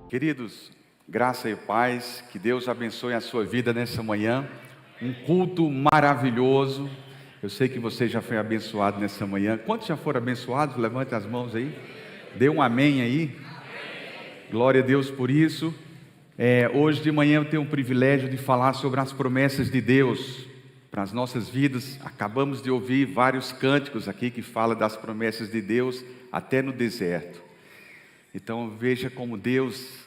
Queridos, graça e paz, que Deus abençoe a sua vida nessa manhã. Um culto maravilhoso. Eu sei que você já foi abençoado nessa manhã. Quantos já foram abençoados? Levante as mãos aí. Dê um amém aí. Glória a Deus por isso. Hoje de manhã eu tenho o privilégio de falar sobre as promessas de Deus para as nossas vidas. Acabamos de ouvir vários cânticos aqui que falam das promessas de Deus até no deserto. Então veja como Deus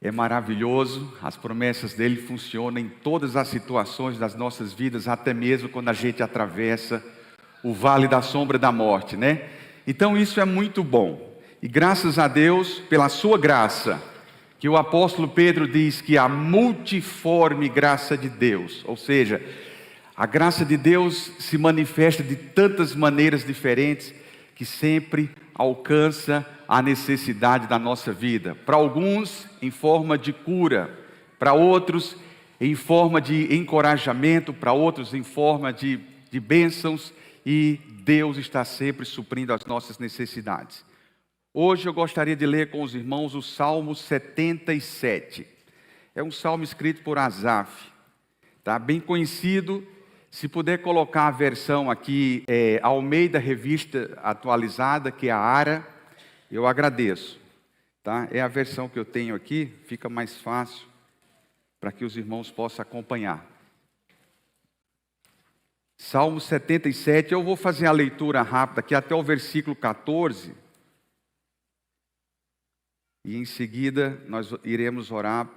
é maravilhoso, as promessas dele funcionam em todas as situações das nossas vidas, até mesmo quando a gente atravessa o vale da sombra da morte, né? Então isso é muito bom, e graças a Deus pela sua graça, que o apóstolo Pedro diz que a multiforme graça de Deus, ou seja, a graça de Deus se manifesta de tantas maneiras diferentes, que sempre alcança a necessidade da nossa vida. Para alguns em forma de cura, para outros em forma de encorajamento, para outros em forma de bênçãos, e Deus está sempre suprindo as nossas necessidades. Hoje eu gostaria de ler com os irmãos o Salmo 77. É um salmo escrito por Asaf, tá? Bem conhecido. Se puder colocar a versão aqui, Almeida Revista Atualizada, que é a ARA, eu agradeço, tá? É a versão que eu tenho aqui, fica mais fácil para que os irmãos possam acompanhar. Salmo 77, eu vou fazer a leitura rápida aqui até o versículo 14. E em seguida nós iremos orar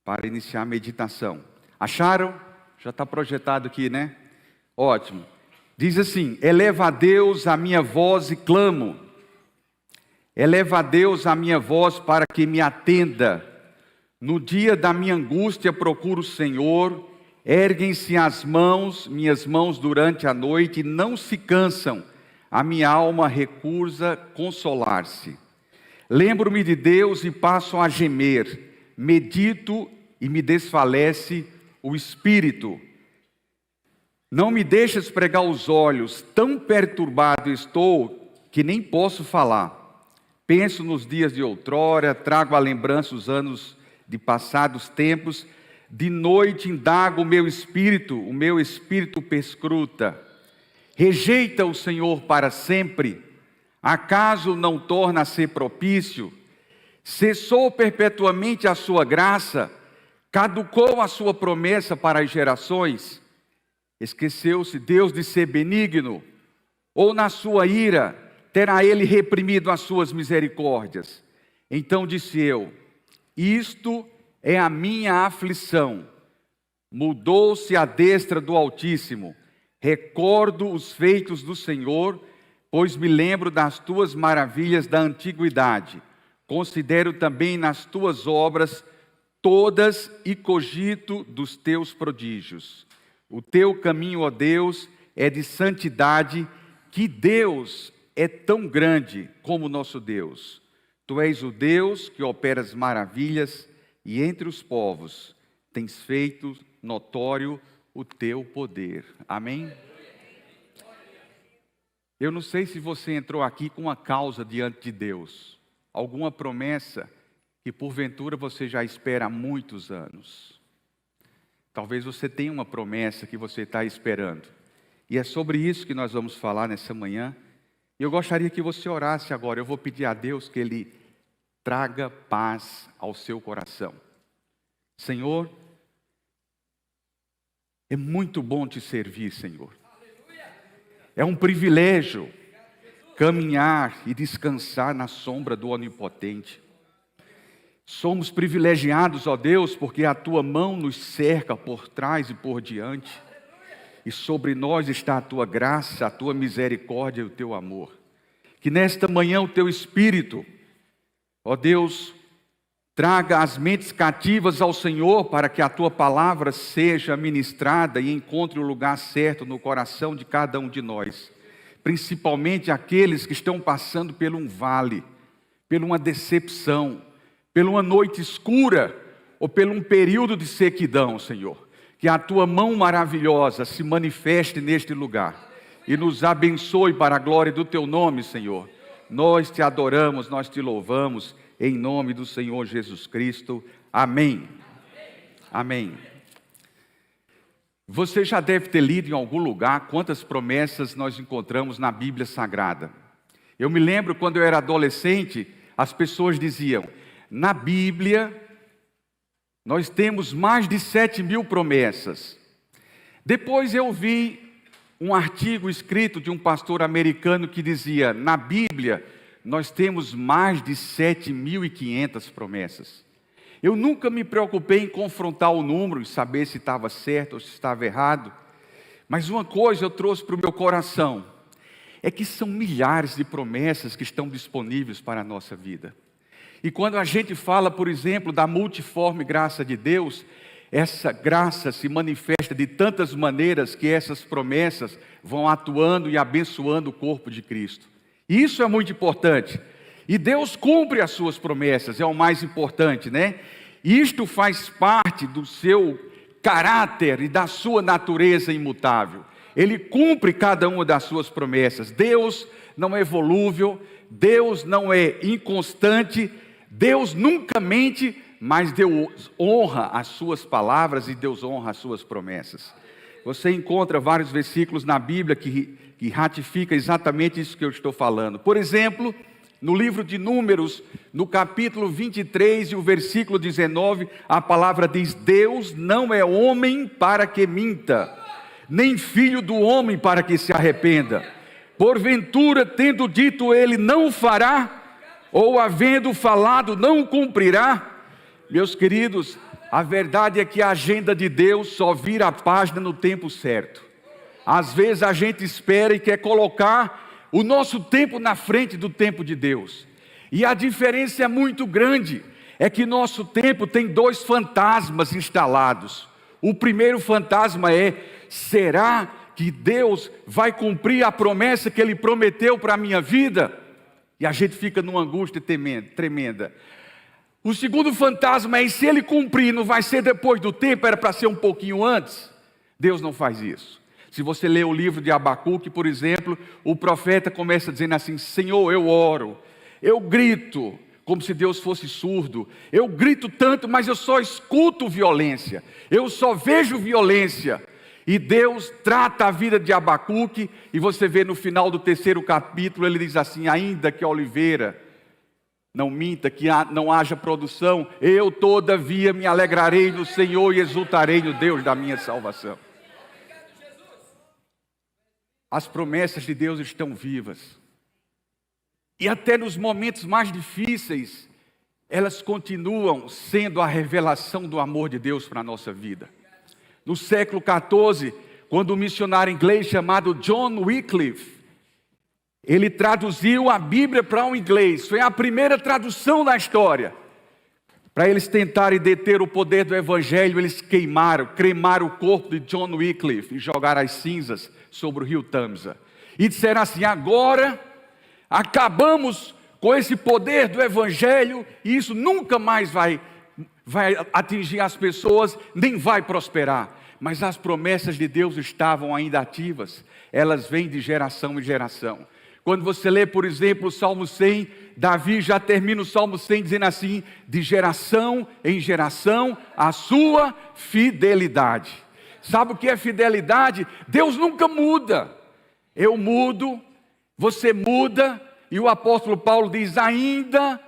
para iniciar a meditação. Acharam? Já está projetado aqui, né? Ótimo. Diz assim: eleva a Deus a minha voz e clamo. Eleva a Deus a minha voz para que me atenda. No dia da minha angústia procuro o Senhor. Erguem-se as mãos, minhas mãos durante a noite, e não se cansam. A minha alma recusa consolar-se. Lembro-me de Deus e passo a gemer. Medito e me desfalece o espírito. Não me deixes pregar os olhos, tão perturbado estou que nem posso falar. Penso nos dias de outrora, trago à lembrança os anos de passados tempos. De noite indago o meu espírito perscruta. Rejeita o Senhor para sempre? Acaso não torna a ser propício? Cessou perpetuamente a sua graça? Caducou a sua promessa para as gerações? Esqueceu-se Deus de ser benigno? Ou na sua ira terá ele reprimido as suas misericórdias? Então disse eu: isto é a minha aflição. Mudou-se a destra do Altíssimo. Recordo os feitos do Senhor, pois me lembro das tuas maravilhas da antiguidade. Considero também nas tuas obras todas e cogito dos teus prodígios. O teu caminho, ó Deus, é de santidade. Que Deus é tão grande como nosso Deus. Tu és o Deus que operas maravilhas, e entre os povos tens feito notório o teu poder. Amém? Eu não sei se você entrou aqui com uma causa diante de Deus, alguma promessa que porventura você já espera há muitos anos. Talvez você tenha uma promessa que você está esperando. E é sobre isso que nós vamos falar nessa manhã. Eu gostaria que você orasse agora. Eu vou pedir a Deus que Ele traga paz ao seu coração. Senhor, é muito bom te servir, Senhor. É um privilégio caminhar e descansar na sombra do Onipotente. Somos privilegiados, ó Deus, porque a tua mão nos cerca por trás e por diante. E sobre nós está a tua graça, a tua misericórdia e o teu amor. Que nesta manhã o teu Espírito, ó Deus, traga as mentes cativas ao Senhor, para que a tua palavra seja ministrada e encontre o lugar certo no coração de cada um de nós. Principalmente aqueles que estão passando por um vale, por uma decepção, por uma noite escura, ou por um período de sequidão, Senhor. Que a tua mão maravilhosa se manifeste neste lugar e nos abençoe para a glória do teu nome, Senhor. Nós te adoramos, nós te louvamos, em nome do Senhor Jesus Cristo. Amém. Amém. Você já deve ter lido em algum lugar quantas promessas nós encontramos na Bíblia Sagrada. Eu me lembro quando eu era adolescente, as pessoas diziam, na Bíblia nós temos mais de 7.000 promessas. Depois eu vi um artigo escrito de um pastor americano que dizia, na Bíblia nós temos mais de 7.500 promessas. Eu nunca me preocupei em confrontar o número e saber se estava certo ou se estava errado. Mas uma coisa eu trouxe para o meu coração, é que são milhares de promessas que estão disponíveis para a nossa vida. E quando a gente fala, por exemplo, da multiforme graça de Deus, essa graça se manifesta de tantas maneiras que essas promessas vão atuando e abençoando o corpo de Cristo. E isso é muito importante. E Deus cumpre as suas promessas, é o mais importante, né? Isto faz parte do seu caráter e da sua natureza imutável. Ele cumpre cada uma das suas promessas. Deus não é volúvel, Deus não é inconstante, Deus nunca mente, mas Deus honra as suas palavras e Deus honra as suas promessas. Você encontra vários versículos na Bíblia que ratificam exatamente isso que eu estou falando. Por exemplo, no livro de Números, no capítulo 23 e o versículo 19, a palavra diz, Deus não é homem para que minta, nem filho do homem para que se arrependa. Porventura, tendo dito ele, não fará, ou havendo falado, não cumprirá. Meus queridos, a verdade é que a agenda de Deus só vira a página no tempo certo. Às vezes a gente espera e quer colocar o nosso tempo na frente do tempo de Deus. E a diferença é muito grande, é que nosso tempo tem dois fantasmas instalados. O primeiro fantasma é, será que Deus vai cumprir a promessa que Ele prometeu para a minha vida? E a gente fica numa angústia tremenda. O segundo fantasma é, e se Ele cumprir, não vai ser depois do tempo, era para ser um pouquinho antes? Deus não faz isso. Se você ler o livro de Abacuque, por exemplo, o profeta começa dizendo assim, Senhor, eu oro, eu grito, como se Deus fosse surdo, eu grito tanto, mas eu só escuto violência, eu só vejo violência. E Deus trata a vida de Abacuque, e você vê no final do 3º capítulo, ele diz assim, ainda que a oliveira não minta, que não haja produção, eu todavia me alegrarei no Senhor e exultarei no Deus da minha salvação. As promessas de Deus estão vivas. E até nos momentos mais difíceis, elas continuam sendo a revelação do amor de Deus para a nossa vida. No século XIV, quando um missionário inglês chamado John Wycliffe, ele traduziu a Bíblia para o inglês. Foi a primeira tradução da história. Para eles tentarem deter o poder do Evangelho, eles cremaram o corpo de John Wycliffe e jogaram as cinzas sobre o rio Tamsa. E disseram assim, agora acabamos com esse poder do Evangelho e isso nunca mais vai atingir as pessoas, nem vai prosperar. Mas as promessas de Deus estavam ainda ativas, elas vêm de geração em geração. Quando você lê, por exemplo, o Salmo 100, Davi já termina o Salmo 100 dizendo assim, de geração em geração, a sua fidelidade. Sabe o que é fidelidade? Deus nunca muda. Eu mudo, você muda, e o apóstolo Paulo diz, ainda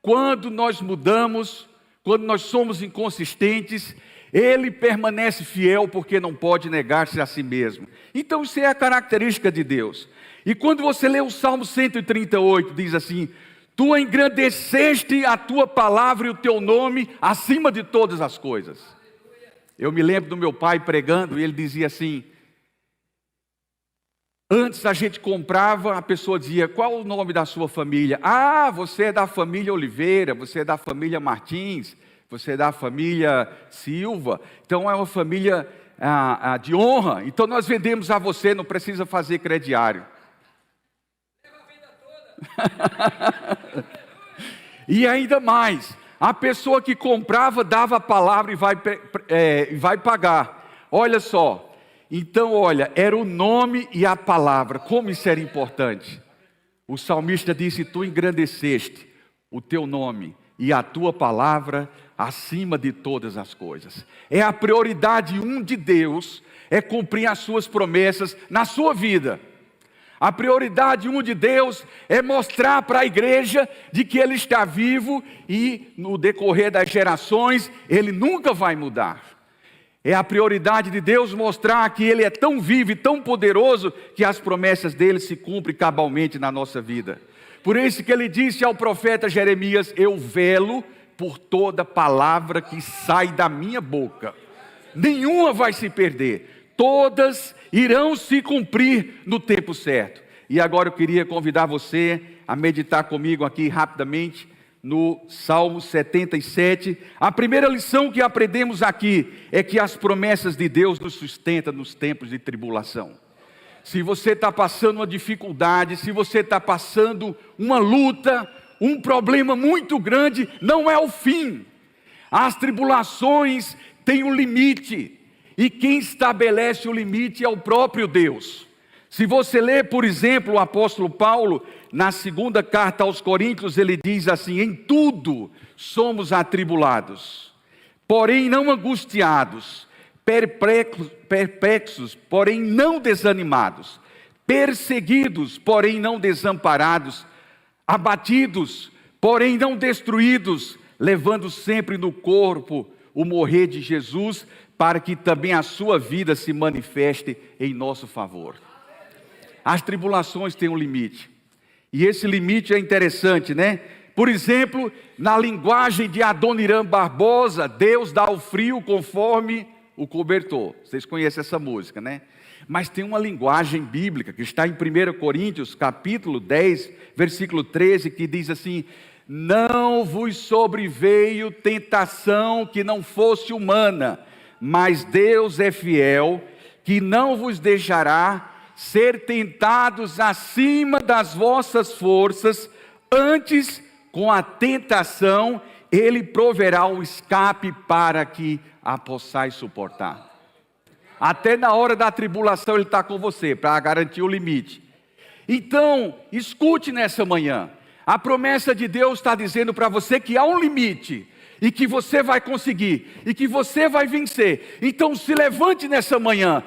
quando nós mudamos, quando nós somos inconsistentes, Ele permanece fiel porque não pode negar-se a si mesmo. Então isso é a característica de Deus. E quando você lê o Salmo 138, diz assim, tu engrandeceste a tua palavra e o teu nome acima de todas as coisas. Eu me lembro do meu pai pregando e ele dizia assim, antes a gente comprava, a pessoa dizia, qual o nome da sua família? Ah, você é da família Oliveira, você é da família Martins, você é da família Silva, então é uma família de honra, então nós vendemos a você, não precisa fazer crediário. E ainda mais, a pessoa que comprava dava a palavra e vai pagar. Olha só, então olha, era o nome e a palavra, como isso era importante. O salmista disse, tu engrandeceste o teu nome e a tua palavra acima de todas as coisas. É a prioridade de Deus, é cumprir as suas promessas na sua vida. A prioridade de Deus é mostrar para a igreja de que Ele está vivo e no decorrer das gerações Ele nunca vai mudar. É a prioridade de Deus mostrar que Ele é tão vivo e tão poderoso que as promessas dEle se cumprem cabalmente na nossa vida. Por isso que Ele disse ao profeta Jeremias: eu velo por toda palavra que sai da minha boca. Nenhuma vai se perder, todas irão se cumprir no tempo certo. E agora eu queria convidar você a meditar comigo aqui rapidamente no Salmo 77. A primeira lição que aprendemos aqui é que as promessas de Deus nos sustentam nos tempos de tribulação. Se você está passando uma dificuldade, se você está passando uma luta, um problema muito grande, não é o fim. As tribulações têm um limite, e quem estabelece o limite é o próprio Deus. Se você ler, por exemplo, o apóstolo Paulo, na segunda carta aos Coríntios, ele diz assim: em tudo somos atribulados, porém não angustiados, perplexos, porém não desanimados, perseguidos, porém não desamparados, abatidos, porém não destruídos, levando sempre no corpo o morrer de Jesus, para que também a sua vida se manifeste em nosso favor. As tribulações têm um limite, e esse limite é interessante, né? Por exemplo, na linguagem de Adoniran Barbosa, Deus dá o frio conforme o cobertor. Vocês conhecem essa música, né? Mas tem uma linguagem bíblica que está em 1 Coríntios, capítulo 10, versículo 13, que diz assim: não vos sobreveio tentação que não fosse humana, mas Deus é fiel, que não vos deixará ser tentados acima das vossas forças, antes com a tentação Ele proverá um escape para que a possais suportar. Até na hora da tribulação Ele está com você, para garantir o limite. Então, escute nessa manhã, a promessa de Deus está dizendo para você que há um limite, e que você vai conseguir, e que você vai vencer. Então se levante nessa manhã,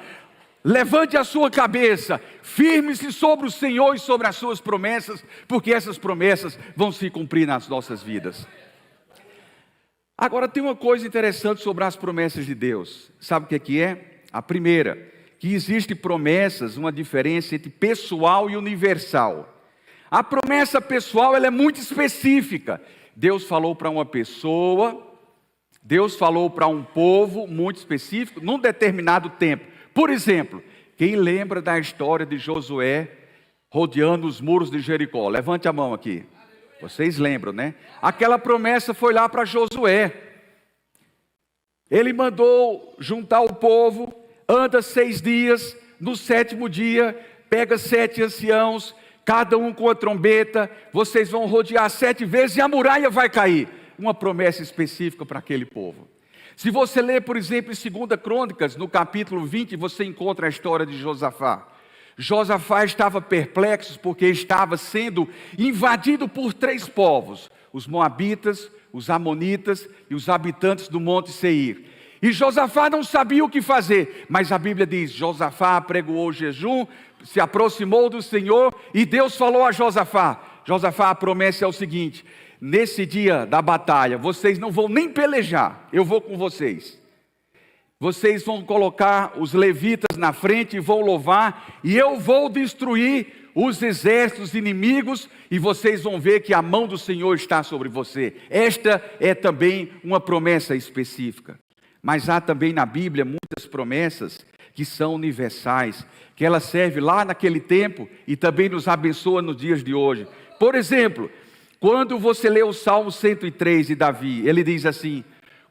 levante a sua cabeça, firme-se sobre o Senhor e sobre as suas promessas, porque essas promessas vão se cumprir nas nossas vidas. Agora tem uma coisa interessante sobre as promessas de Deus. Sabe o que é? A primeira, que existem promessas, uma diferença entre pessoal e universal. A promessa pessoal, ela é muito específica. Deus falou para uma pessoa, Deus falou para um povo muito específico, num determinado tempo. Por exemplo, quem lembra da história de Josué rodeando os muros de Jericó? Levante a mão aqui. Vocês lembram, né? Aquela promessa foi lá para Josué. Ele mandou juntar o povo, anda 6 dias, no 7º dia, pega 7 anciãos, cada um com a trombeta, vocês vão rodear 7 vezes e a muralha vai cair. Uma promessa específica para aquele povo. Se você ler, por exemplo, em 2 Crônicas, no capítulo 20, você encontra a história de Josafá. Josafá estava perplexo porque estava sendo invadido por 3 povos: os moabitas, os amonitas e os habitantes do monte Seir. E Josafá não sabia o que fazer, mas a Bíblia diz: Josafá apregoou o jejum, se aproximou do Senhor, e Deus falou a Josafá: Josafá, a promessa é o seguinte: nesse dia da batalha, vocês não vão nem pelejar, eu vou com vocês. Vocês vão colocar os levitas na frente e vão louvar, e eu vou destruir os exércitos inimigos, e vocês vão ver que a mão do Senhor está sobre você. Esta é também uma promessa específica. Mas há também na Bíblia muitas promessas que são universais, que ela serve lá naquele tempo e também nos abençoa nos dias de hoje. Por exemplo, quando você lê o Salmo 103 de Davi, ele diz assim: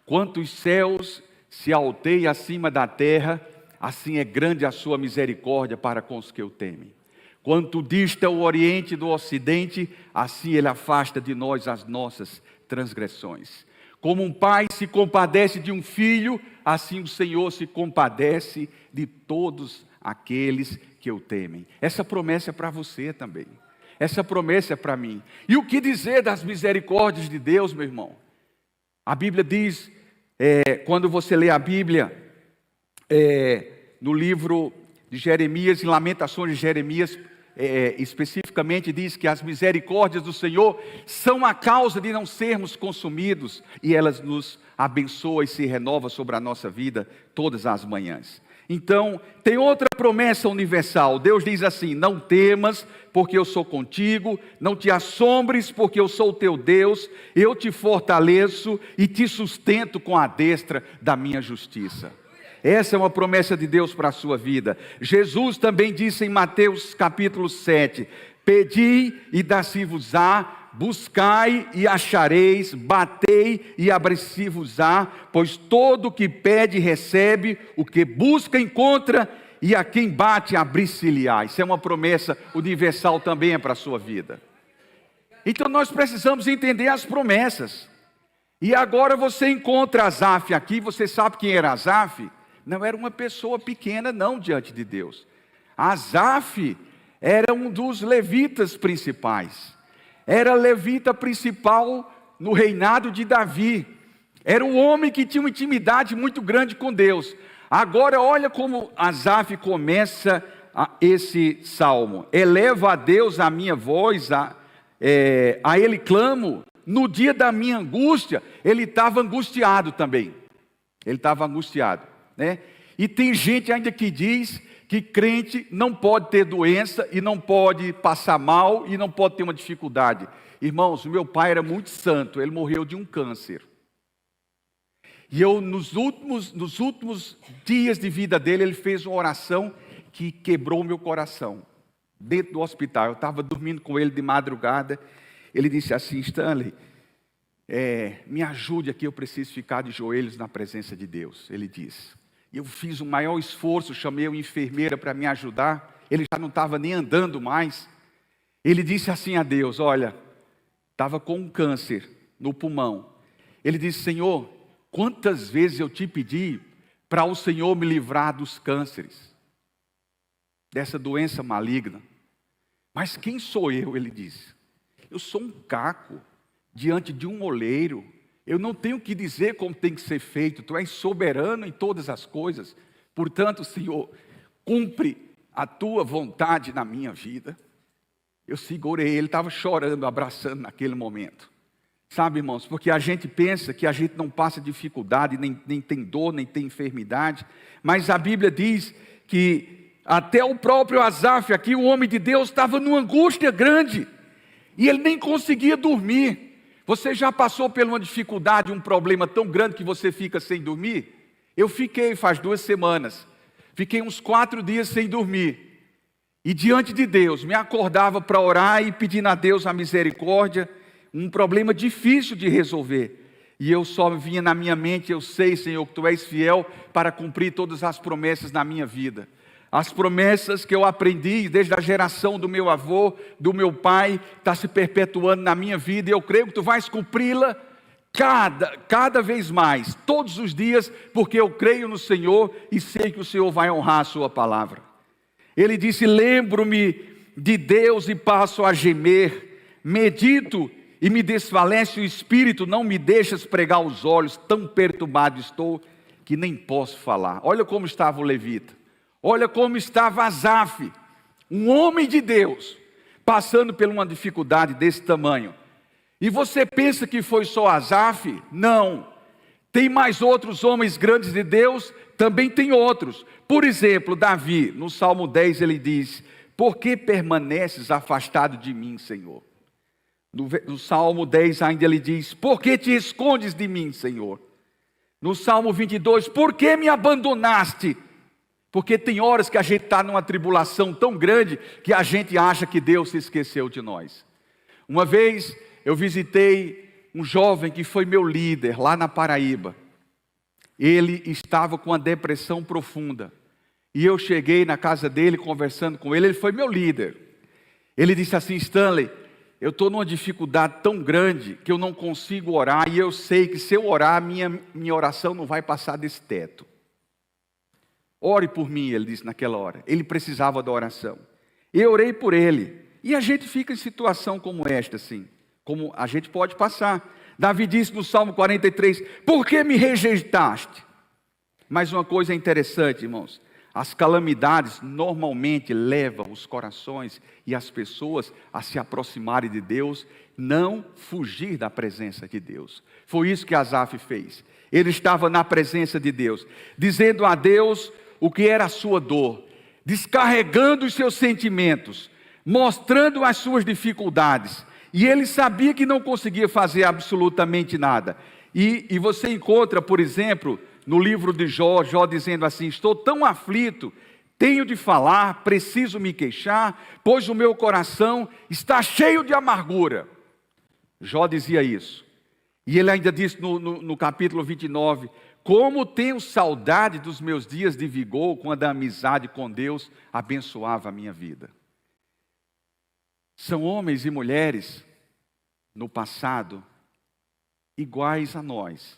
quantos céus se alteiam acima da terra, assim é grande a sua misericórdia para com os que o temem. Quanto dista o oriente do ocidente, assim ele afasta de nós as nossas transgressões. Como um pai se compadece de um filho, assim o Senhor se compadece de todos aqueles que o temem. Essa promessa é para você também. Essa promessa é para mim. E o que dizer das misericórdias de Deus, meu irmão? A Bíblia diz, quando você lê a Bíblia, no livro de Jeremias, em Lamentações de Jeremias, especificamente diz que as misericórdias do Senhor são a causa de não sermos consumidos, e elas nos abençoam e se renovam sobre a nossa vida todas as manhãs. Então, tem outra promessa universal. Deus diz assim: não temas, porque eu sou contigo, não te assombres, porque eu sou o teu Deus, eu te fortaleço e te sustento com a destra da minha justiça. Essa é uma promessa de Deus para a sua vida. Jesus também disse em Mateus capítulo 7, pedi e dar-se-vos-á, buscai e achareis, batei e abrir-se-vos-á, pois todo o que pede recebe, o que busca encontra, e a quem bate abrir-se-lhe-á. Isso é uma promessa universal também para a sua vida. Então nós precisamos entender as promessas. E agora você encontra Asaf aqui. Você sabe quem era Asaf? Não era uma pessoa pequena não diante de Deus. Asaf era um dos levitas principais. Era levita principal no reinado de Davi. Era um homem que tinha uma intimidade muito grande com Deus. Agora olha como Asaf começa esse salmo. Eleva a Deus a minha voz, a Ele clamo. No dia da minha angústia, ele estava angustiado também. Ele estava angustiado, né? E tem gente ainda que diz que crente não pode ter doença e não pode passar mal e não pode ter uma dificuldade. Irmãos, o meu pai era muito santo, ele morreu de um câncer. E eu, nos últimos dias de vida dele, ele fez uma oração que quebrou o meu coração. Dentro do hospital, eu estava dormindo com ele de madrugada. Ele disse assim: Stanley, me ajude aqui, eu preciso ficar de joelhos na presença de Deus. Ele disse. Eu fiz o maior esforço, chamei uma enfermeira para me ajudar. Ele já não estava nem andando mais. Ele disse assim a Deus: olha, estava com um câncer no pulmão. Ele disse: Senhor, quantas vezes eu te pedi para o Senhor me livrar dos cânceres, dessa doença maligna. Mas quem sou eu? Ele disse. Eu sou um caco diante de um oleiro. Eu não tenho que dizer como tem que ser feito. Tu és soberano em todas as coisas. Portanto, Senhor, cumpre a tua vontade na minha vida. Eu segurei, ele estava chorando, abraçando naquele momento. Sabe, irmãos, porque a gente pensa que a gente não passa dificuldade, nem tem dor, nem tem enfermidade. Mas a Bíblia diz que até o próprio Asaf aqui, o homem de Deus, estava numa angústia grande. E ele nem conseguia dormir. Você já passou por uma dificuldade, um problema tão grande que você fica sem dormir? Eu fiquei faz 2 semanas. Fiquei uns 4 dias sem dormir. E diante de Deus, me acordava para orar e pedindo a Deus a misericórdia. Um problema difícil de resolver. E eu só vinha na minha mente: eu sei, Senhor, que Tu és fiel para cumprir todas as promessas na minha vida. As promessas que eu aprendi desde a geração do meu avô, do meu pai, está se perpetuando na minha vida, e eu creio que Tu vais cumpri-la cada vez mais, todos os dias, porque eu creio no Senhor e sei que o Senhor vai honrar a Sua palavra. Ele disse: lembro-me de Deus e passo a gemer, medito e me desfalece o espírito, não me deixas pregar os olhos, tão perturbado estou que nem posso falar. Olha como estava o levita. Olha como estava Asaf, um homem de Deus, passando por uma dificuldade desse tamanho. E você pensa que foi só Asaf? Não. Tem mais outros homens grandes de Deus? Também tem outros. Por exemplo, Davi, no Salmo 10, ele diz: por que permaneces afastado de mim, Senhor? No Salmo 10 ainda ele diz: por que te escondes de mim, Senhor? No Salmo 22, por que me abandonaste? Porque tem horas que a gente está numa tribulação tão grande que a gente acha que Deus se esqueceu de nós. Uma vez eu visitei um jovem que foi meu líder lá na Paraíba. Ele estava com uma depressão profunda. E eu cheguei na casa dele conversando com ele, ele foi meu líder. Ele disse assim: Stanley, eu estou numa dificuldade tão grande que eu não consigo orar, e eu sei que se eu orar, minha oração não vai passar desse teto. Ore por mim, ele disse naquela hora. Ele precisava da oração. Eu orei por ele. E a gente fica em situação como esta, assim, como a gente pode passar. Davi disse no Salmo 43, por que me rejeitaste? Mas uma coisa interessante, irmãos, as calamidades normalmente levam os corações e as pessoas a se aproximarem de Deus, não fugir da presença de Deus. Foi isso que Asaf fez. Ele estava na presença de Deus, dizendo a Deus o que era a sua dor, descarregando os seus sentimentos, mostrando as suas dificuldades. E ele sabia que não conseguia fazer absolutamente nada. E você encontra, por exemplo, no livro de Jó dizendo assim, estou tão aflito, tenho de falar, preciso me queixar, pois o meu coração está cheio de amargura. Jó dizia isso. E ele ainda disse no capítulo 29, como tenho saudade dos meus dias de vigor, quando a amizade com Deus abençoava a minha vida. São homens e mulheres, no passado, iguais a nós,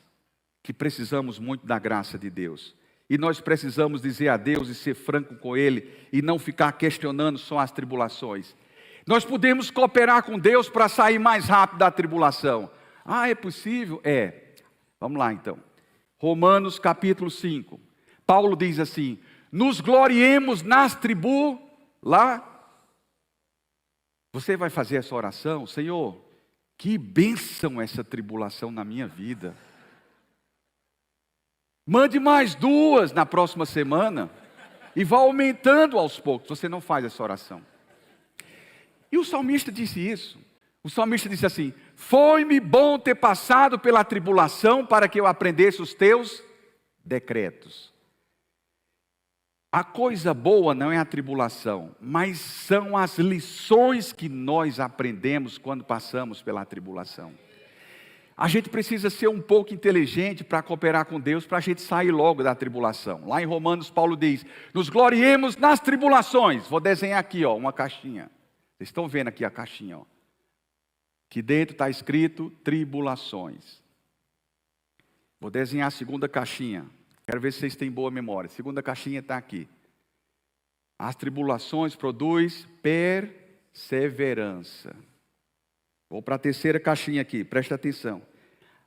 que precisamos muito da graça de Deus. E nós precisamos dizer a Deus e ser franco com Ele, e não ficar questionando só as tribulações. Nós podemos cooperar com Deus para sair mais rápido da tribulação. Ah, é possível? É. Vamos lá então. Romanos capítulo 5. Paulo diz assim, nos gloriemos nas lá. Você vai fazer essa oração, Senhor, que bênção essa tribulação na minha vida. Mande mais 2 na próxima semana e vá aumentando aos poucos. Você não faz essa oração. E o salmista disse isso. O salmista disse assim, foi-me bom ter passado pela tribulação para que eu aprendesse os teus decretos. A coisa boa não é a tribulação, mas são as lições que nós aprendemos quando passamos pela tribulação. A gente precisa ser um pouco inteligente para cooperar com Deus, para a gente sair logo da tribulação. Lá em Romanos, Paulo diz, nos gloriemos nas tribulações. Vou desenhar aqui, ó, uma caixinha. Vocês estão vendo aqui a caixinha, ó. Aqui dentro está escrito tribulações. Vou desenhar a segunda caixinha. Quero ver se vocês têm boa memória. A segunda caixinha está aqui. As tribulações produzem perseverança. Vou para a terceira caixinha aqui, presta atenção.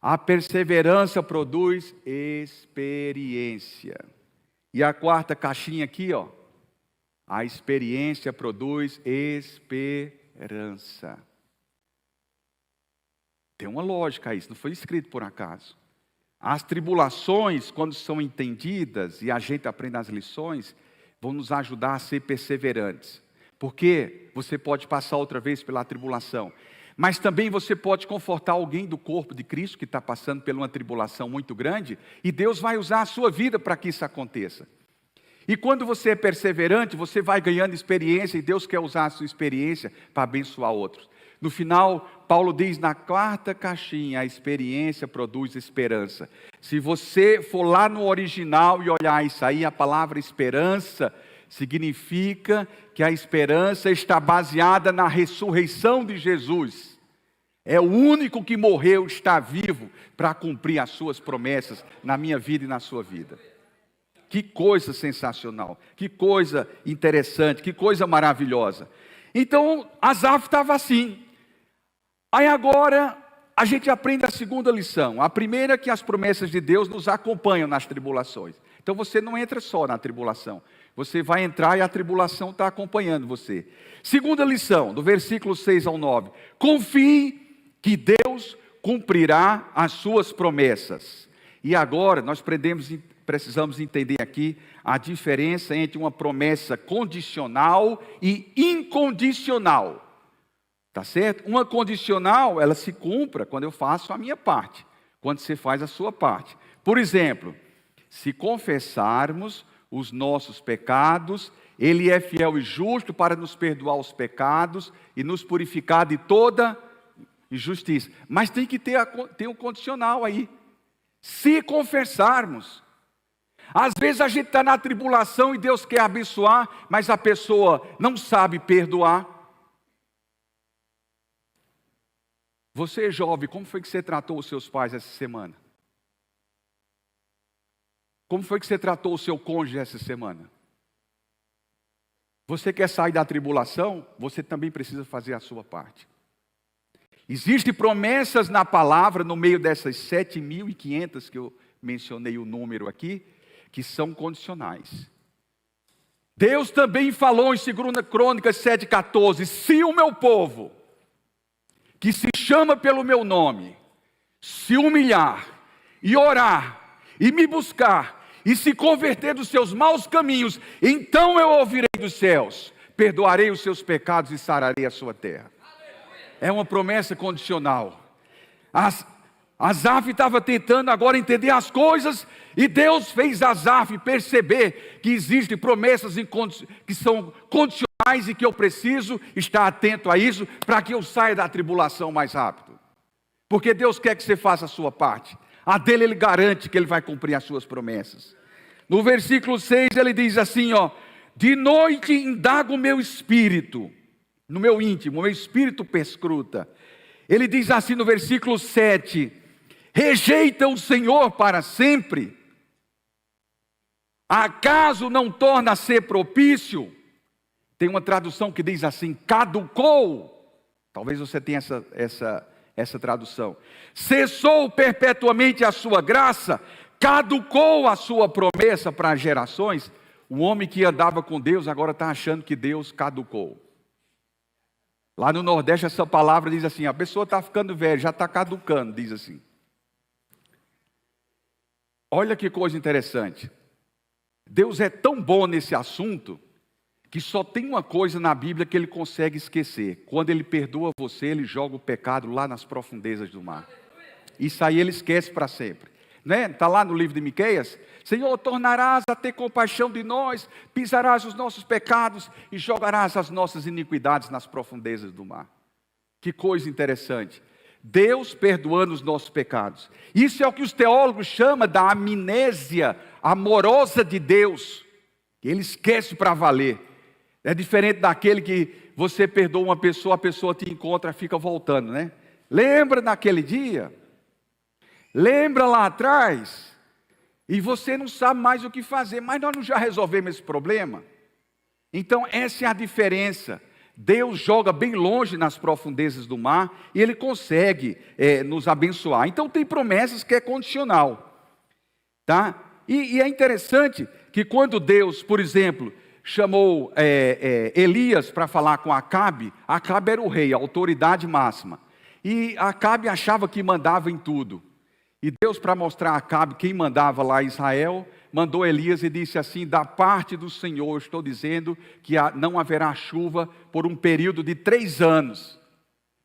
A perseverança produz experiência. E a quarta caixinha aqui, ó. A experiência produz esperança. Tem uma lógica isso, não foi escrito por acaso. As tribulações, quando são entendidas e a gente aprende as lições, vão nos ajudar a ser perseverantes. Porque você pode passar outra vez pela tribulação, mas também você pode confortar alguém do corpo de Cristo que está passando por uma tribulação muito grande, e Deus vai usar a sua vida para que isso aconteça. E quando você é perseverante, você vai ganhando experiência, e Deus quer usar a sua experiência para abençoar outros. No final, Paulo diz na quarta caixinha, a experiência produz esperança. Se você for lá no original e olhar isso aí, a palavra esperança significa que a esperança está baseada na ressurreição de Jesus. É o único que morreu, está vivo para cumprir as suas promessas na minha vida e na sua vida. Que coisa sensacional, que coisa interessante, que coisa maravilhosa. Então, Asaf estava assim. Aí agora, a gente aprende a segunda lição. A primeira é que as promessas de Deus nos acompanham nas tribulações. Então você não entra só na tribulação. Você vai entrar e a tribulação está acompanhando você. Segunda lição, do versículo 6 ao 9. Confie que Deus cumprirá as suas promessas. E agora, nós precisamos entender aqui a diferença entre uma promessa condicional e incondicional. Tá certo? Uma condicional, ela se cumpra quando eu faço a minha parte, quando você faz a sua parte. Por exemplo, se confessarmos os nossos pecados, Ele é fiel e justo para nos perdoar os pecados e nos purificar de toda injustiça. Mas tem que ter um condicional aí. Se confessarmos. Às vezes a gente está na tribulação e Deus quer abençoar, mas a pessoa não sabe perdoar. Você, jovem, como foi que você tratou os seus pais essa semana? Como foi que você tratou o seu cônjuge essa semana? Você quer sair da tribulação? Você também precisa fazer a sua parte. Existem promessas na palavra, no meio dessas 7.500 que eu mencionei o número aqui, que são condicionais. Deus também falou em 2 Crônicas 7,14, se o meu povo, que se chama pelo meu nome, se humilhar e orar e me buscar e se converter dos seus maus caminhos, então eu ouvirei dos céus, perdoarei os seus pecados e sararei a sua terra. É uma promessa condicional. Asaf estava tentando agora entender as coisas, e Deus fez Asaf perceber que existem promessas que são condicionais e que eu preciso estar atento a isso para que eu saia da tribulação mais rápido. Porque Deus quer que você faça a sua parte. A dele ele garante que ele vai cumprir as suas promessas. No versículo 6 ele diz assim, de noite indaga o meu espírito, no meu íntimo, o meu espírito perscruta. Ele diz assim no versículo 7, rejeita o Senhor para sempre? Acaso não torna a ser propício? Tem uma tradução que diz assim, caducou. Talvez você tenha essa tradução. Cessou perpetuamente a sua graça, caducou a sua promessa para as gerações. O homem que andava com Deus agora está achando que Deus caducou. Lá no Nordeste essa palavra diz assim, a pessoa está ficando velha, já está caducando, diz assim. Olha que coisa interessante. Deus é tão bom nesse assunto, que só tem uma coisa na Bíblia que ele consegue esquecer. Quando ele perdoa você, ele joga o pecado lá nas profundezas do mar. Isso aí ele esquece para sempre. Está lá no livro de Miqueias, Senhor, tornarás a ter compaixão de nós, pisarás os nossos pecados e jogarás as nossas iniquidades nas profundezas do mar. Que coisa interessante. Deus perdoando os nossos pecados. Isso é o que os teólogos chamam da amnésia amorosa de Deus. Ele esquece para valer. É diferente daquele que você perdoa uma pessoa, a pessoa te encontra e fica voltando, né? Lembra naquele dia? Lembra lá atrás? E você não sabe mais o que fazer, mas nós não já resolvemos esse problema? Então essa é a diferença. Deus joga bem longe nas profundezas do mar e Ele consegue nos abençoar. Então tem promessas que é condicional, tá? E é interessante que quando Deus, por exemplo, chamou Elias para falar com Acabe, Acabe era o rei, a autoridade máxima. E Acabe achava que mandava em tudo. E Deus, para mostrar a Acabe quem mandava lá em Israel, mandou Elias e disse assim, da parte do Senhor estou dizendo que não haverá chuva por um período de 3 anos.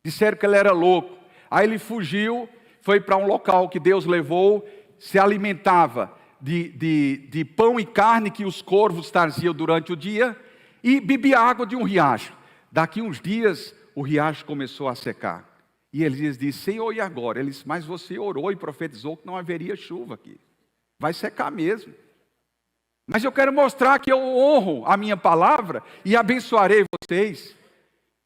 Disseram que ele era louco. Aí ele fugiu, foi para um local que Deus levou, se alimentava de pão e carne que os corvos traziam durante o dia e bebia água de um riacho. Daqui uns dias o riacho começou a secar. E Elias disse, Senhor, e agora? Ele disse, mas você orou e profetizou que não haveria chuva aqui. Vai secar mesmo. Mas eu quero mostrar que eu honro a minha palavra e abençoarei vocês.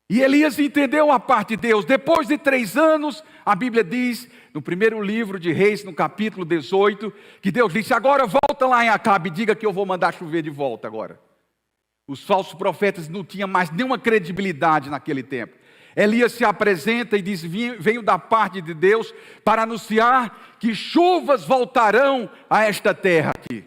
E Elias entendeu a parte de Deus. Depois de 3 anos, a Bíblia diz, no primeiro livro de Reis, no capítulo 18, que Deus disse, agora volta lá em Acabe e diga que eu vou mandar chover de volta agora. Os falsos profetas não tinham mais nenhuma credibilidade naquele tempo. Elias se apresenta e diz, venho da parte de Deus para anunciar que chuvas voltarão a esta terra aqui.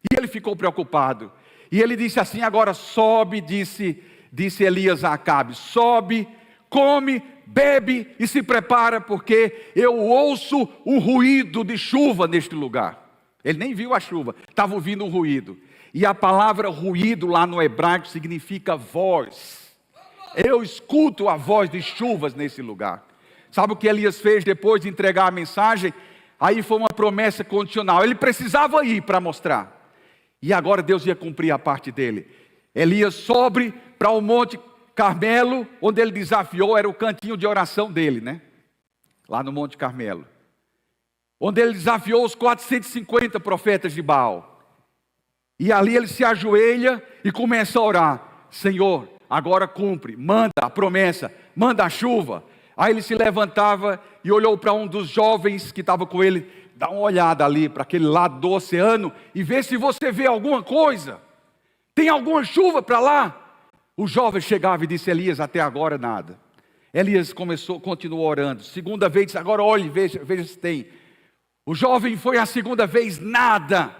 E ele ficou preocupado. E ele disse assim, agora sobe, disse Elias a Acabe, sobe, come, bebe e se prepara, porque eu ouço um ruído de chuva neste lugar. Ele nem viu a chuva, estava ouvindo um ruído. E a palavra ruído lá no hebraico significa voz. Eu escuto a voz de chuvas nesse lugar. Sabe o que Elias fez depois de entregar a mensagem? Aí foi uma promessa condicional. Ele precisava ir para mostrar. E agora Deus ia cumprir a parte dele. Elias sobe para o Monte Carmelo, onde ele desafiou, era o cantinho de oração dele, né? Lá no Monte Carmelo. Onde ele desafiou os 450 profetas de Baal. E ali ele se ajoelha e começa a orar. Senhor, agora cumpre, manda a promessa, manda a chuva. Aí ele se levantava e olhou para um dos jovens que estava com ele, dá uma olhada ali para aquele lado do oceano e vê se você vê alguma coisa. Tem alguma chuva para lá? O jovem chegava e disse: Elias, até agora nada. Elias continuou orando. Segunda vez, disse: agora olhe, veja se tem. O jovem foi a segunda vez, nada.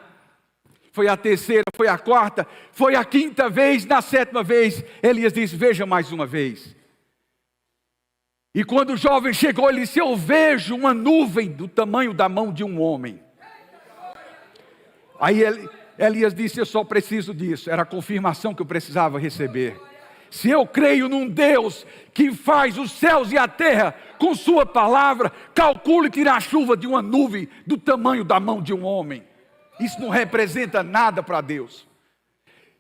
Foi a terceira, foi a quarta, foi a quinta vez, na sétima vez, Elias disse: veja mais uma vez. E quando o jovem chegou, ele disse: eu vejo uma nuvem do tamanho da mão de um homem. Aí Elias disse: eu só preciso disso. Era a confirmação que eu precisava receber. Se eu creio num Deus que faz os céus e a terra com sua palavra, calcule tirar a chuva de uma nuvem do tamanho da mão de um homem. Isso não representa nada para Deus.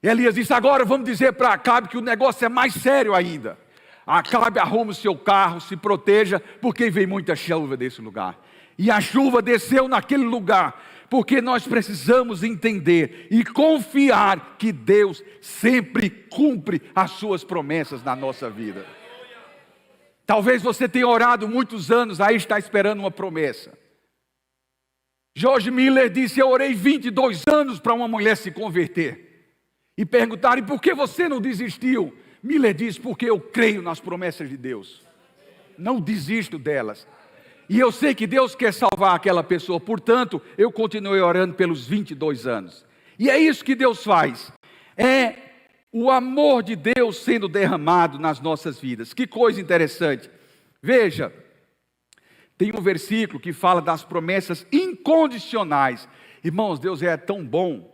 Elias disse: agora vamos dizer para Acabe que o negócio é mais sério ainda. Acabe, arrume o seu carro, se proteja, porque vem muita chuva desse lugar. E a chuva desceu naquele lugar, porque nós precisamos entender e confiar que Deus sempre cumpre as suas promessas na nossa vida. Talvez você tenha orado muitos anos, aí está esperando uma promessa. George Miller disse: eu orei 22 anos para uma mulher se converter. E perguntaram: e por que você não desistiu? Miller disse: porque eu creio nas promessas de Deus. Não desisto delas. E eu sei que Deus quer salvar aquela pessoa. Portanto, eu continuei orando pelos 22 anos. E é isso que Deus faz. É o amor de Deus sendo derramado nas nossas vidas. Que coisa interessante. Veja, tem um versículo que fala das promessas incondicionais. Irmãos, Deus é tão bom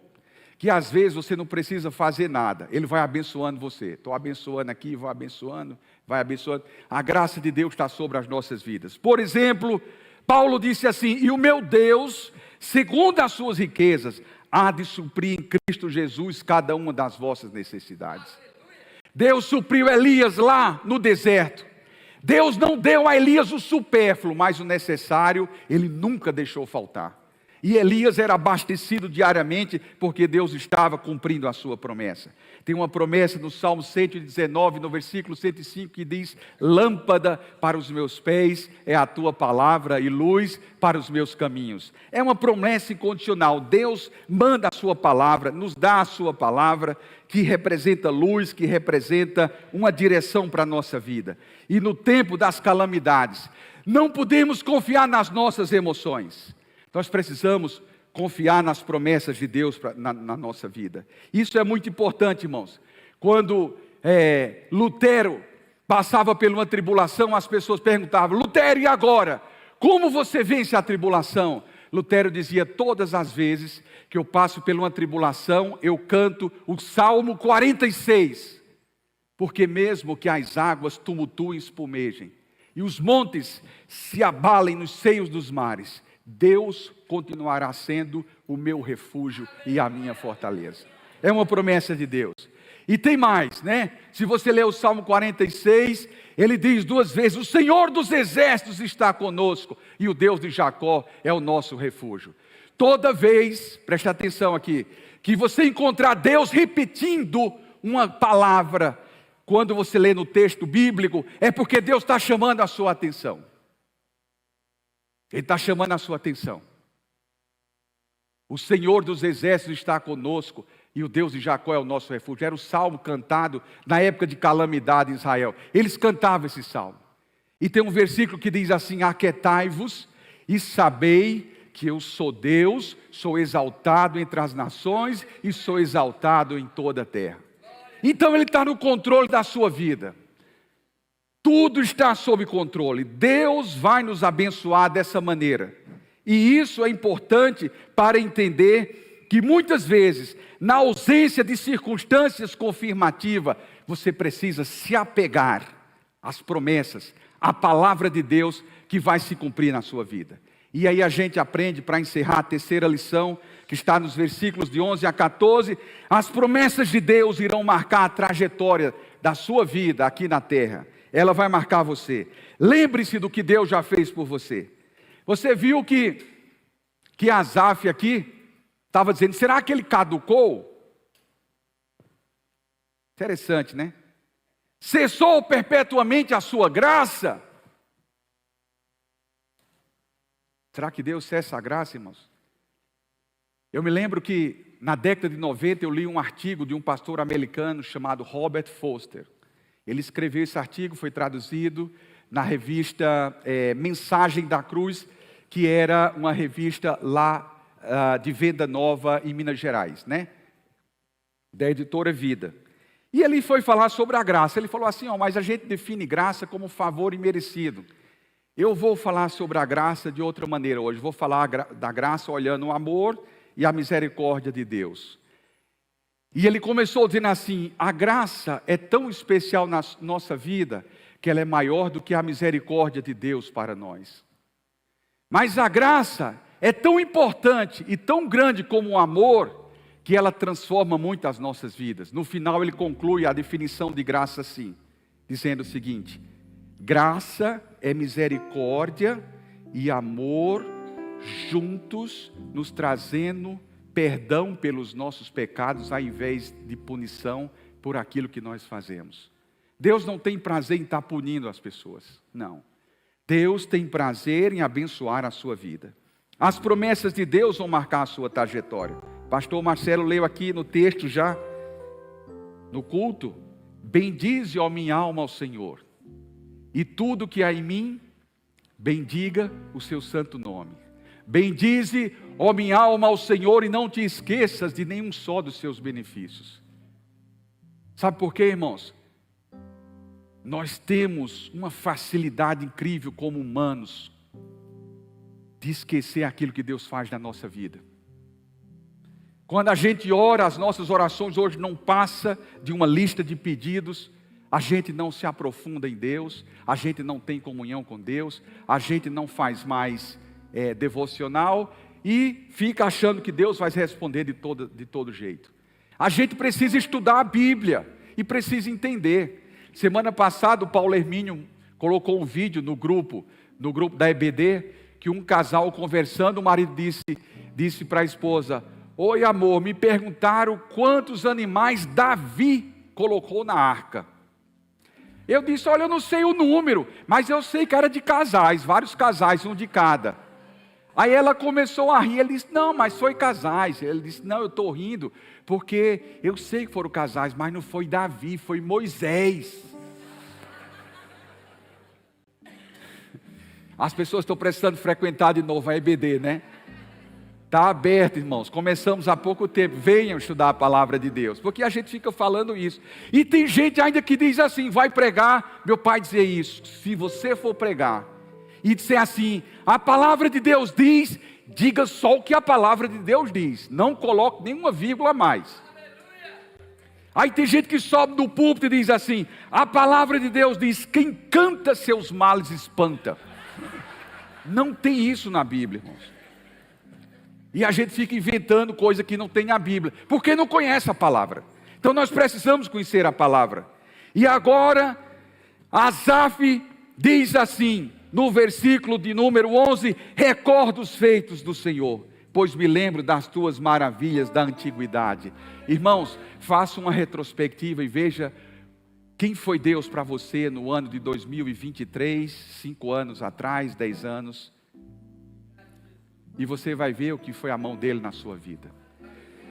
que às vezes você não precisa fazer nada. Ele vai abençoando você. Estou abençoando aqui, vou abençoando, vai abençoando. A graça de Deus está sobre as nossas vidas. Por exemplo, Paulo disse assim: e o meu Deus, segundo as suas riquezas, há de suprir em Cristo Jesus cada uma das vossas necessidades. Deus supriu Elias lá no deserto. Deus não deu a Elias o supérfluo, mas o necessário Ele nunca deixou faltar. E Elias era abastecido diariamente, porque Deus estava cumprindo a sua promessa. Tem uma promessa no Salmo 119, no versículo 105, que diz: lâmpada para os meus pés é a tua palavra e luz para os meus caminhos. É uma promessa incondicional. Deus manda a sua palavra, nos dá a sua palavra, que representa luz, que representa uma direção para a nossa vida. E no tempo das calamidades, não podemos confiar nas nossas emoções. Nós precisamos confiar nas promessas de Deus na nossa vida. Isso é muito importante, irmãos. Quando Lutero passava por uma tribulação, as pessoas perguntavam: Lutero, e agora? Como você vence a tribulação? Lutero dizia: todas as vezes que eu passo por uma tribulação, eu canto o Salmo 46. Porque mesmo que as águas tumultuem e espumejem, e os montes se abalem nos seios dos mares, Deus continuará sendo o meu refúgio e a minha fortaleza. É uma promessa de Deus. E tem mais, né? Se você ler o Salmo 46, ele diz duas vezes: o Senhor dos exércitos está conosco, e o Deus de Jacó é o nosso refúgio. Toda vez, preste atenção aqui, que você encontrar Deus repetindo uma palavra, quando você lê no texto bíblico, é porque Deus está chamando a sua atenção. Ele está chamando a sua atenção. O Senhor dos exércitos está conosco, e o Deus de Jacó é o nosso refúgio. Era o salmo cantado na época de calamidade em Israel. Eles cantavam esse salmo. E tem um versículo que diz assim: aquietai-vos e sabei que eu sou Deus, sou exaltado entre as nações e sou exaltado em toda a terra. Então Ele está no controle da sua vida. Tudo está sob controle. Deus vai nos abençoar dessa maneira. E isso é importante para entender que muitas vezes, na ausência de circunstâncias confirmativas, você precisa se apegar às promessas, à palavra de Deus que vai se cumprir na sua vida. E aí a gente aprende, para encerrar a terceira lição, que está nos versículos de 11 a 14, as promessas de Deus irão marcar a trajetória da sua vida aqui na terra. Ela vai marcar você. Lembre-se do que Deus já fez por você. Você viu que Asaf aqui estava dizendo: será que ele caducou? Interessante, né? Cessou perpetuamente a sua graça? Será que Deus cessa a graça, irmãos? Eu me lembro que na década de 90, eu li um artigo de um pastor americano chamado Robert Foster. Ele escreveu esse artigo, foi traduzido na revista Mensagem da Cruz, que era uma revista lá de venda nova em Minas Gerais, né? Da editora Vida. E ele foi falar sobre a graça. Ele falou assim, mas a gente define graça como favor imerecido. Eu vou falar sobre a graça de outra maneira hoje. Vou falar da graça olhando o amor e a misericórdia de Deus. E ele começou dizendo assim, a graça é tão especial na nossa vida, que ela é maior do que a misericórdia de Deus para nós. Mas a graça é tão importante e tão grande como o amor, que ela transforma muito as nossas vidas. No final ele conclui a definição de graça assim, dizendo o seguinte: graça é misericórdia e amor juntos, nos trazendo perdão pelos nossos pecados, ao invés de punição por aquilo que nós fazemos. Deus não tem prazer em estar punindo as pessoas, não. Deus tem prazer em abençoar a sua vida. As promessas de Deus vão marcar a sua trajetória. Pastor Marcelo leu aqui no texto já, no culto: bendize, ó minha alma, ao Senhor, e tudo que há em mim, bendiga o seu santo nome. Bendize, ó minha alma, ao Senhor, e não te esqueças de nenhum só dos seus benefícios. Sabe por quê, irmãos? Nós temos uma facilidade incrível como humanos de esquecer aquilo que Deus faz na nossa vida. Quando a gente ora, as nossas orações hoje não passa de uma lista de pedidos. A gente não se aprofunda em Deus, a gente não tem comunhão com Deus, a gente não faz mais devocional e fica achando que Deus vai responder de todo jeito. A gente precisa estudar a Bíblia e precisa entender. Semana passada o Paulo Hermínio colocou um vídeo no grupo da EBD, que um casal conversando, o marido disse para a esposa: oi amor, me perguntaram quantos animais Davi colocou na arca. Eu disse, olha, eu não sei o número, mas eu sei que era de casais, vários casais, um de cada. Aí ela começou a rir, ele disse, não, mas foi casais. Ele disse, não, eu estou rindo, porque eu sei que foram casais, mas não foi Davi, foi Moisés. As pessoas estão precisando frequentar de novo a EBD, né? Está aberto, irmãos, começamos há pouco tempo, venham estudar a palavra de Deus, porque a gente fica falando isso, e tem gente ainda que diz assim, vai pregar, meu pai dizia isso, se você for pregar, e disser assim, a palavra de Deus diz, diga só o que a palavra de Deus diz, não coloque nenhuma vírgula a mais. Aí tem gente que sobe do púlpito e diz assim, a palavra de Deus diz, quem canta seus males espanta. Não tem isso na Bíblia, irmãos. E a gente fica inventando coisa que não tem na Bíblia, porque não conhece a palavra. Então nós precisamos conhecer a palavra. E agora, Asaf diz assim, no versículo de número 11, recordo os feitos do Senhor, pois me lembro das tuas maravilhas da antiguidade. Irmãos, faça uma retrospectiva e veja quem foi Deus para você no ano de 2023, 5 anos atrás, 10 anos. E você vai ver o que foi a mão dele na sua vida.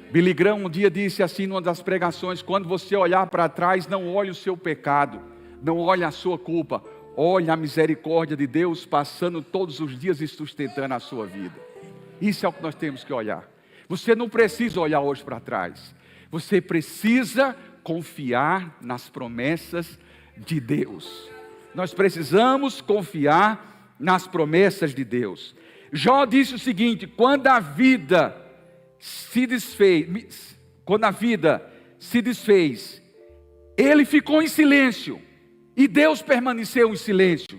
Billy Graham um dia disse assim numa das pregações, quando você olhar para trás, não olhe o seu pecado, não olhe a sua culpa, olhe a misericórdia de Deus passando todos os dias e sustentando a sua vida. Isso é o que nós temos que olhar. Você não precisa olhar hoje para trás, você precisa confiar nas promessas de Deus. Nós precisamos confiar nas promessas de Deus. Jó disse o seguinte, quando a vida se desfez, ele ficou em silêncio, e Deus permaneceu em silêncio,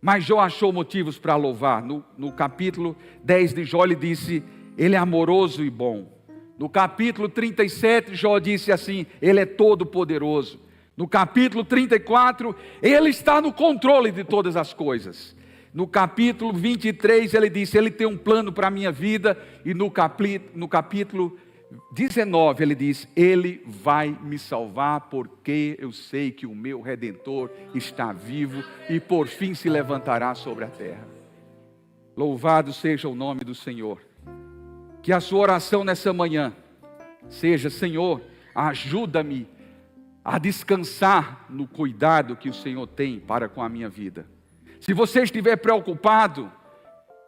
mas Jó achou motivos para louvar. No capítulo 10 de Jó ele disse, ele é amoroso e bom. No capítulo 37 Jó disse assim, ele é todo poderoso. No capítulo 34, ele está no controle de todas as coisas. No capítulo 23 ele disse, ele tem um plano para a minha vida. E no capítulo 19 ele diz, ele vai me salvar, porque eu sei que o meu Redentor está vivo e por fim se levantará sobre a terra. Louvado seja o nome do Senhor. Que a sua oração nessa manhã seja: Senhor, ajuda-me a descansar no cuidado que o Senhor tem para com a minha vida. Se você estiver preocupado,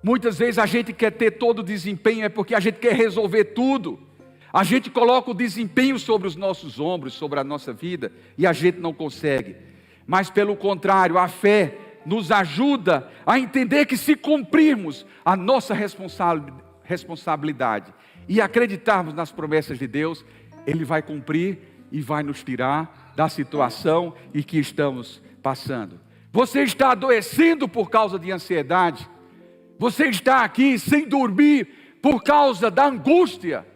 muitas vezes a gente quer ter todo o desempenho, é porque a gente quer resolver tudo. A gente coloca o desempenho sobre os nossos ombros, sobre a nossa vida, e a gente não consegue. Mas pelo contrário, a fé nos ajuda a entender que, se cumprirmos a nossa responsabilidade e acreditarmos nas promessas de Deus, Ele vai cumprir e vai nos tirar da situação em que estamos passando. Você está adoecendo por causa de ansiedade? Você está aqui sem dormir por causa da angústia,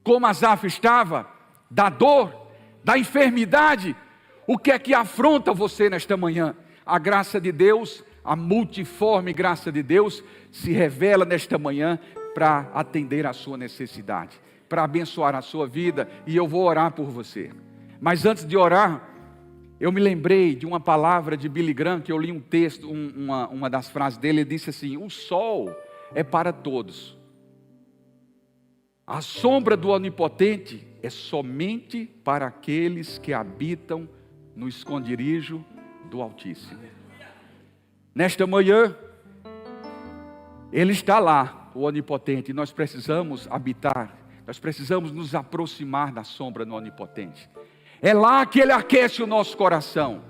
como Asaf estava, da dor, da enfermidade? O que é que afronta você nesta manhã? A graça de Deus, a multiforme graça de Deus, se revela nesta manhã para atender a sua necessidade, para abençoar a sua vida, e eu vou orar por você. Mas antes de orar, eu me lembrei de uma palavra de Billy Graham, que eu li um texto, uma das frases dele. Ele disse assim: o sol é para todos, a sombra do Onipotente é somente para aqueles que habitam no esconderijo do Altíssimo. Nesta manhã, Ele está lá, o Onipotente, e nós precisamos habitar, nós precisamos nos aproximar da sombra do Onipotente. É lá que Ele aquece o nosso coração,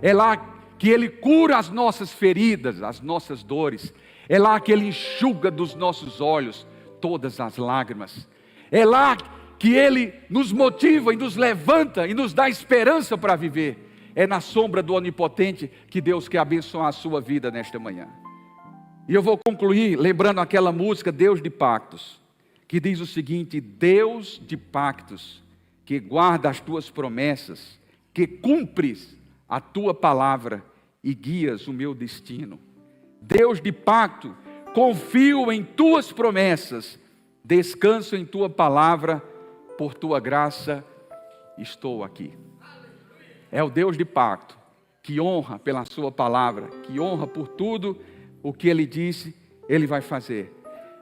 é lá que Ele cura as nossas feridas, as nossas dores, é lá que Ele enxuga dos nossos olhos todas as lágrimas, é lá que Ele nos motiva e nos levanta e nos dá esperança para viver. É na sombra do Onipotente que Deus quer abençoar a sua vida nesta manhã. E eu vou concluir lembrando aquela música Deus de Pactos, que diz o seguinte: Deus de pactos, que guarda as tuas promessas, que cumpres a tua palavra e guias o meu destino. Deus de pacto, confio em tuas promessas, descanso em tua palavra, por tua graça estou aqui. É o Deus de pacto, que honra pela sua palavra, que honra por tudo o que Ele disse, Ele vai fazer.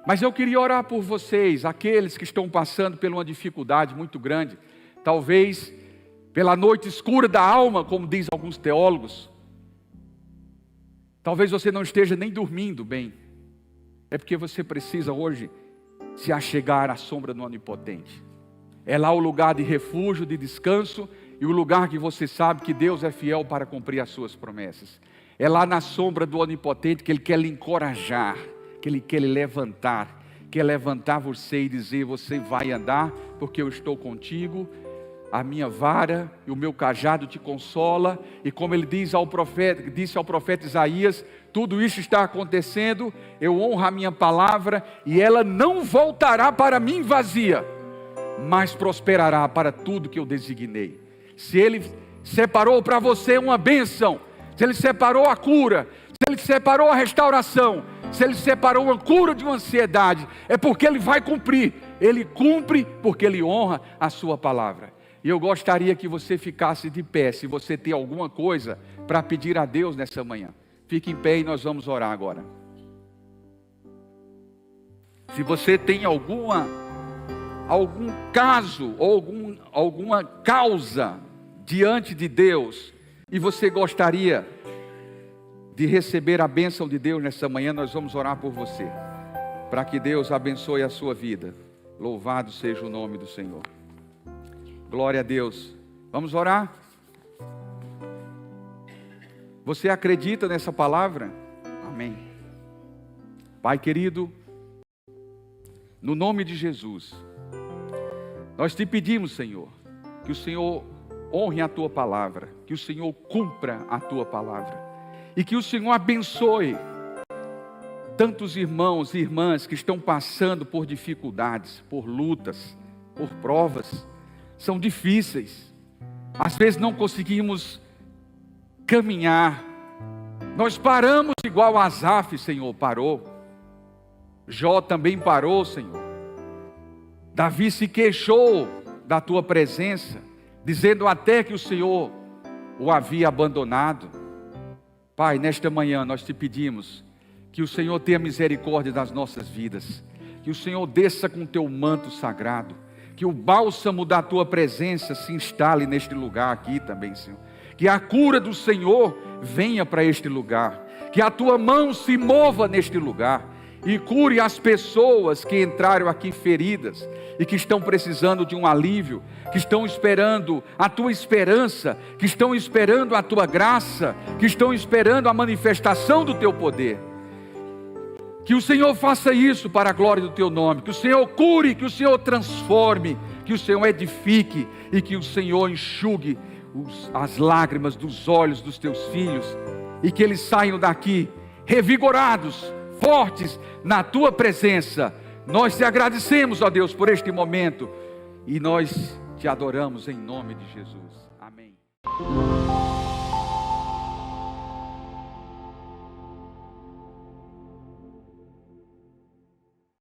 Mas eu queria orar por vocês, aqueles que estão passando por uma dificuldade muito grande, talvez pela noite escura da alma, como diz alguns teólogos. Talvez você não esteja nem dormindo bem, é porque você precisa hoje se achegar à sombra do Onipotente. É lá o lugar de refúgio, de descanso, e o lugar que você sabe que Deus é fiel para cumprir as suas promessas. É lá na sombra do Onipotente que Ele quer lhe encorajar, que Ele quer lhe levantar, quer levantar você e dizer: você vai andar, porque eu estou contigo, a minha vara e o meu cajado te consola. E como Ele disse ao profeta Isaías: tudo isso está acontecendo, eu honro a minha palavra, e ela não voltará para mim vazia, mas prosperará para tudo que eu designei. Se Ele separou para você uma bênção, se Ele separou a cura, se Ele separou a restauração, se Ele separou uma cura de uma ansiedade, é porque Ele vai cumprir. Ele cumpre porque Ele honra a sua palavra. E eu gostaria que você ficasse de pé, se você tem alguma coisa para pedir a Deus nessa manhã. Fique em pé e nós vamos orar agora. Se você tem algum caso ou alguma causa diante de Deus e você gostaria de receber a bênção de Deus nessa manhã, nós vamos orar por você, para que Deus abençoe a sua vida. Louvado seja o nome do Senhor. Glória a Deus. Vamos orar? Você acredita nessa palavra? Amém. Pai querido, no nome de Jesus, nós te pedimos, Senhor, que o Senhor honre a tua palavra, que o Senhor cumpra a tua palavra, e que o Senhor abençoe tantos irmãos e irmãs que estão passando por dificuldades, por lutas, por provas. São difíceis, às vezes não conseguimos caminhar, nós paramos igual Asaf, Senhor, parou. Jó também parou, Senhor. Davi se queixou da tua presença, dizendo até que o Senhor o havia abandonado. Pai, nesta manhã nós te pedimos que o Senhor tenha misericórdia das nossas vidas, que o Senhor desça com teu manto sagrado, Que o bálsamo da tua presença se instale neste lugar aqui também, Senhor. Que a cura do Senhor venha para este lugar. Que a tua mão se mova neste lugar e cure as pessoas que entraram aqui feridas e que estão precisando de um alívio, que estão esperando a tua esperança, que estão esperando a tua graça, que estão esperando a manifestação do teu poder. Que o Senhor faça isso para a glória do teu nome, que o Senhor cure, que o Senhor transforme, que o Senhor edifique e que o Senhor enxugue as lágrimas dos olhos dos teus filhos e que eles saiam daqui revigorados, fortes na tua presença. Nós te agradecemos, ó Deus, por este momento e nós te adoramos em nome de Jesus. Amém.